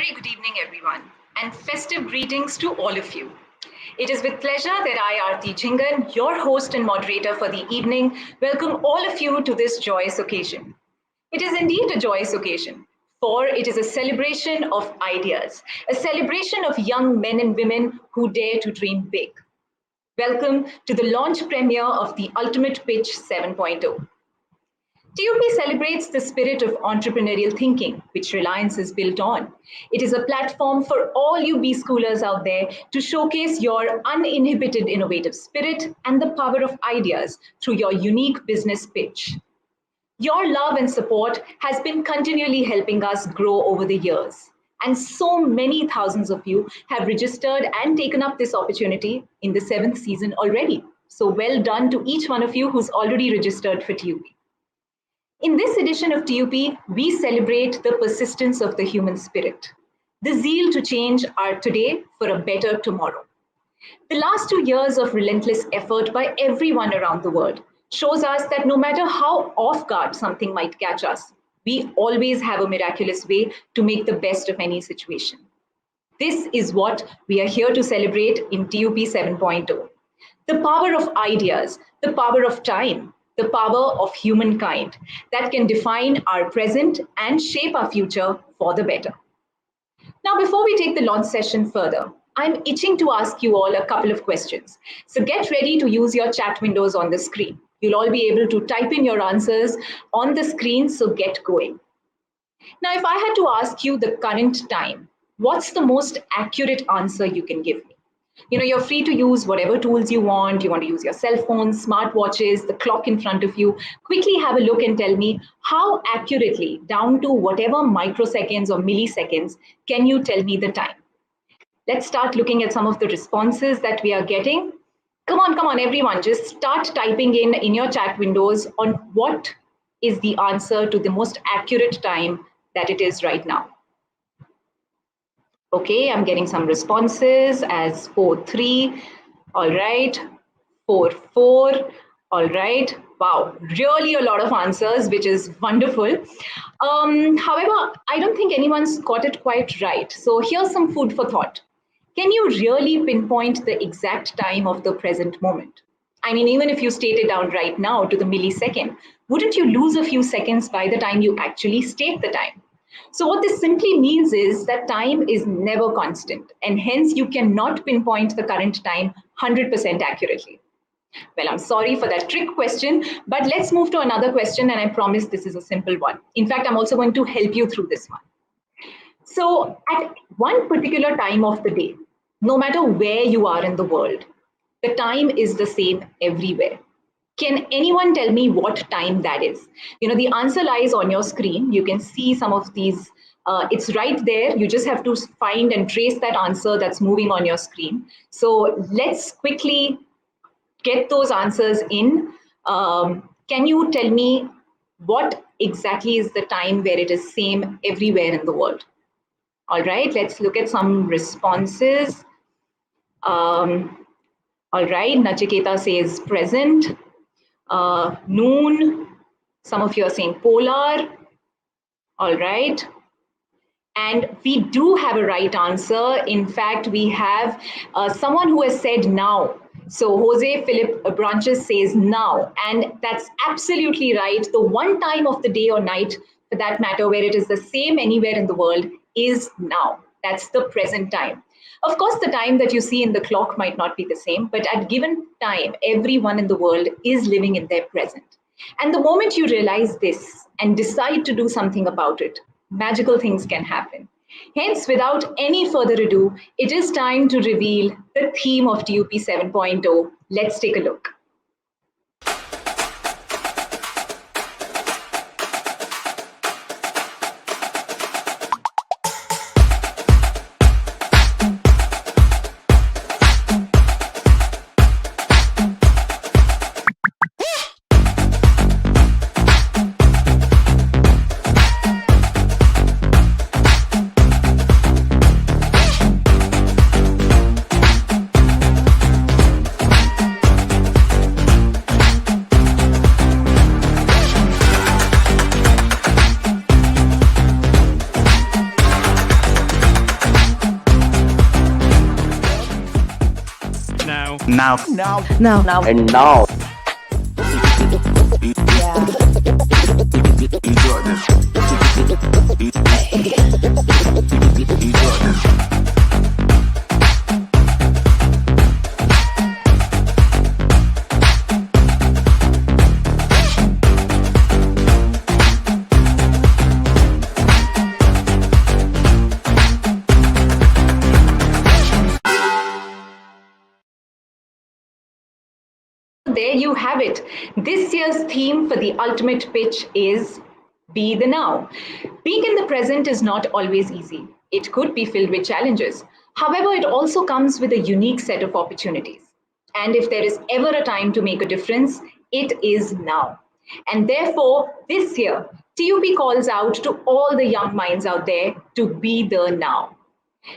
very good evening, everyone, and festive greetings to all of you. It is with pleasure that I, Aarti Jhingan, your host and moderator for the evening, welcome all of you to this joyous occasion. It is indeed a joyous occasion, for it is a celebration of ideas, a celebration of young men and women who dare to dream big. Welcome to the launch premiere of the Ultimate Pitch 7.0. TUP celebrates the spirit of entrepreneurial thinking, which Reliance is built on. It is a platform for all you B-schoolers out there to showcase your uninhibited innovative spirit and the power of ideas through your unique business pitch. Your love and support has been continually helping us grow over the years. And so many thousands of you have registered and taken up this opportunity in the 7th season already. So well done to each one of you who's already registered for TUP. In this edition of TUP, we celebrate the persistence of the human spirit, the zeal to change our today for a better tomorrow. The last 2 years of relentless effort by everyone around the world shows us that no matter how off guard something might catch us, we always have a miraculous way to make the best of any situation. This is what we are here to celebrate in TUP 7.0. The power of ideas, the power of time, the power of humankind that can define our present and shape our future for the better. Now, before we take the launch session further, I'm itching to ask you all a couple of questions. So get ready to use your chat windows on the screen. You'll all be able to type in your answers on the screen, so get going. Now, if I had to ask you the current time, what's the most accurate answer you can give me? You're free to use whatever tools you want. You want to use your cell phones, smartwatches, the clock in front of you. Quickly have a look and tell me how accurately, down to whatever microseconds or milliseconds, can you tell me the time? Let's start looking at some of the responses that we are getting. Come on, everyone. Just start typing in your chat windows on what is the answer to the most accurate time that it is right now. Okay, I'm getting some responses as 4-3, all right, 4-4, all right. Wow, really a lot of answers, which is wonderful. However, I don't think anyone's got it quite right. So here's some food for thought. Can you really pinpoint the exact time of the present moment? I mean, even if you state it down right now to the millisecond, wouldn't you lose a few seconds by the time you actually state the time? So what this simply means is that time is never constant, and hence you cannot pinpoint the current time 100% accurately. Well, I'm sorry for that trick question, but let's move to another question, and I promise this is a simple one. In fact, I'm also going to help you through this one. So at one particular time of the day, no matter where you are in the world, the time is the same everywhere. Can anyone tell me what time that is? The answer lies on your screen. You can see some of these. It's right there. You just have to find and trace that answer that's moving on your screen. So let's quickly get those answers in. Can you tell me what exactly is the time where it is same everywhere in the world? All right, let's look at some responses. All right, Nachiketa says present. Noon, some of you are saying polar, all right. And we do have a right answer. In fact, we have someone who has said now. So Jose Philip Branches says now, and that's absolutely right. The one time of the day or night, for that matter, where it is the same anywhere in the world is now. That's the present time. Of course, the time that you see in the clock might not be the same, but at given time, everyone in the world is living in their present. And the moment you realize this and decide to do something about it, magical things can happen. Hence, without any further ado, it is time to reveal the theme of TUP 7.0. Let's take a look. now. There you have it. This year's theme for the ultimate pitch is Be the Now. Being in the present is not always easy. It could be filled with challenges. However, it also comes with a unique set of opportunities. And if there is ever a time to make a difference, it is now. And therefore, this year, TUP calls out to all the young minds out there to be the now.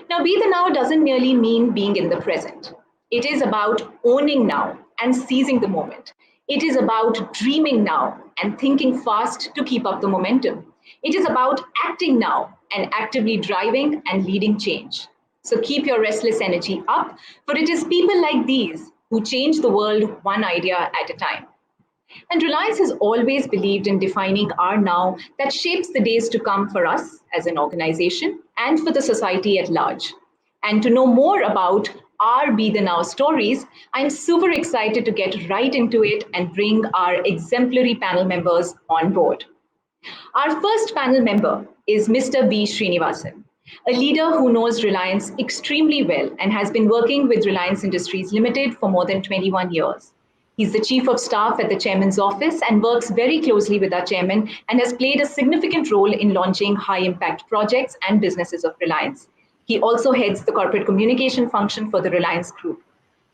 Now, be the now doesn't merely mean being in the present. It is about owning now and seizing the moment. It is about dreaming now and thinking fast to keep up the momentum. It is about acting now and actively driving and leading change. So keep your restless energy up, for it is people like these who change the world one idea at a time. And Reliance has always believed in defining our now that shapes the days to come for us as an organization and for the society at large. And to know more about our Be the Now stories, I'm super excited to get right into it and bring our exemplary panel members on board. Our first panel member is Mr. B. Srinivasan, a leader who knows Reliance extremely well and has been working with Reliance Industries Limited for more than 21 years. He's the Chief of Staff at the Chairman's office and works very closely with our Chairman and has played a significant role in launching high-impact projects and businesses of Reliance. He also heads the corporate communication function for the Reliance Group.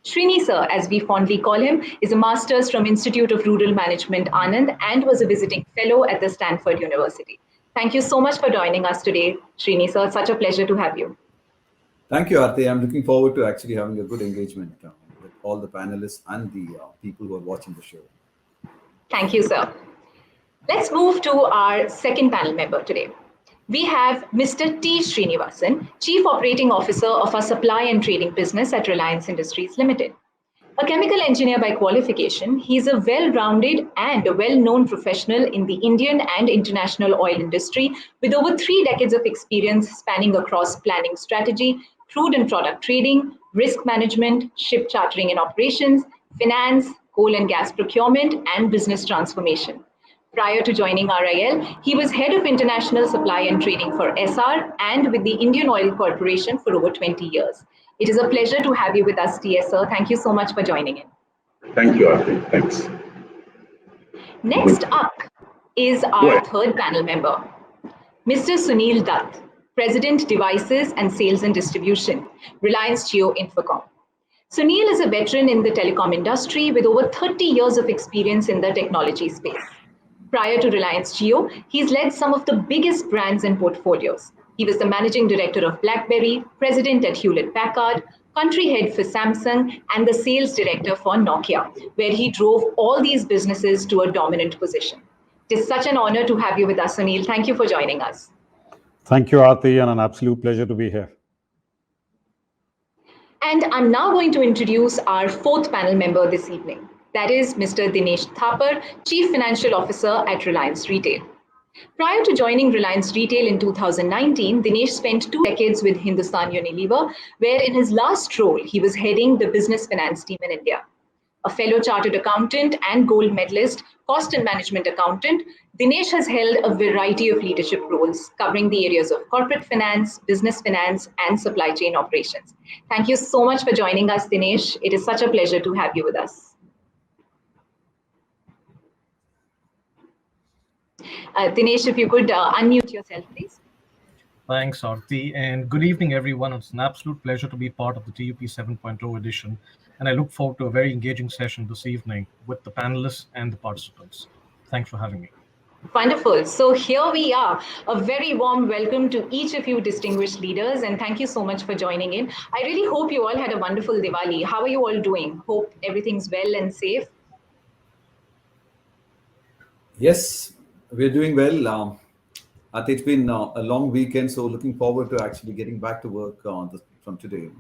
Srini sir, as we fondly call him, is a master's from Institute of Rural Management, Anand, and was a visiting fellow at the Stanford University. Thank you so much for joining us today, Srini sir. Such a pleasure to have you. Thank you, Aarti. I'm looking forward to actually having a good engagement with all the panelists and the people who are watching the show. Thank you, sir. Let's move to our second panel member today. We have Mr. T. Srinivasan, Chief Operating Officer of our supply and trading business at Reliance Industries Limited. A chemical engineer by qualification, he is a well-rounded and a well-known professional in the Indian and international oil industry with over 3 decades of experience spanning across planning strategy, crude and product trading, risk management, ship chartering and operations, finance, coal and gas procurement, and business transformation. Prior to joining RIL, he was head of international supply and trading for SR and with the Indian Oil Corporation for over 20 years. It is a pleasure to have you with us, TS sir. Thank you so much for joining in. Thank you, Aarti. Thanks. Next up is our third panel member, Mr. Sunil Dutt, President Devices and Sales and Distribution, Reliance Jio Infocom. Sunil is a veteran in the telecom industry with over 30 years of experience in the technology space. Prior to Reliance Jio, he's led some of the biggest brands and portfolios. He was the managing director of BlackBerry, president at Hewlett Packard, country head for Samsung, and the sales director for Nokia, where he drove all these businesses to a dominant position. It is such an honor to have you with us, Sunil. Thank you for joining us. Thank you, Aarti, and an absolute pleasure to be here. And I'm now going to introduce our fourth panel member this evening. That is Mr. Dinesh Thapar, Chief Financial Officer at Reliance Retail. Prior to joining Reliance Retail in 2019, Dinesh spent 2 decades with Hindustan Unilever, where in his last role, he was heading the business finance team in India. A fellow chartered accountant and gold medalist, cost and management accountant, Dinesh has held a variety of leadership roles covering the areas of corporate finance, business finance, and supply chain operations. Thank you so much for joining us, Dinesh. It is such a pleasure to have you with us. Dinesh, if you could unmute yourself, please. Thanks, Aarti, and good evening, everyone. It's an absolute pleasure to be part of the TUP 7.0 edition, and I look forward to a very engaging session this evening with the panelists and the participants. Thanks for having me. Wonderful. So here we are. A very warm welcome to each of you distinguished leaders, and thank you so much for joining in. I really hope you all had a wonderful Diwali. How are you all doing? Hope everything's well and safe. Yes, we're doing well. I think it's been a long weekend, so looking forward to actually getting back to work from today.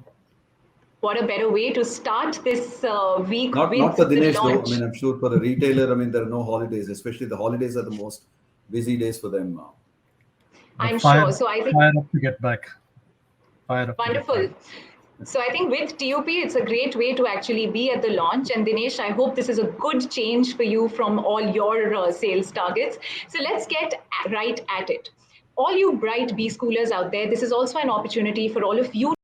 what a better way to start this week Not with for the Dinesh though. launch. I mean, I'm sure for the retailer, I mean, there are no holidays. Especially the holidays are the most busy days for them. I'm Fire- sure. So I think Fire up to get back. Fire up to get wonderful. back. So I think with TUP, it's a great way to actually be at the launch. And Dinesh, I hope this is a good change for you from all your sales targets. So let's get right at it. All you bright B schoolers out there, this is also an opportunity for all of you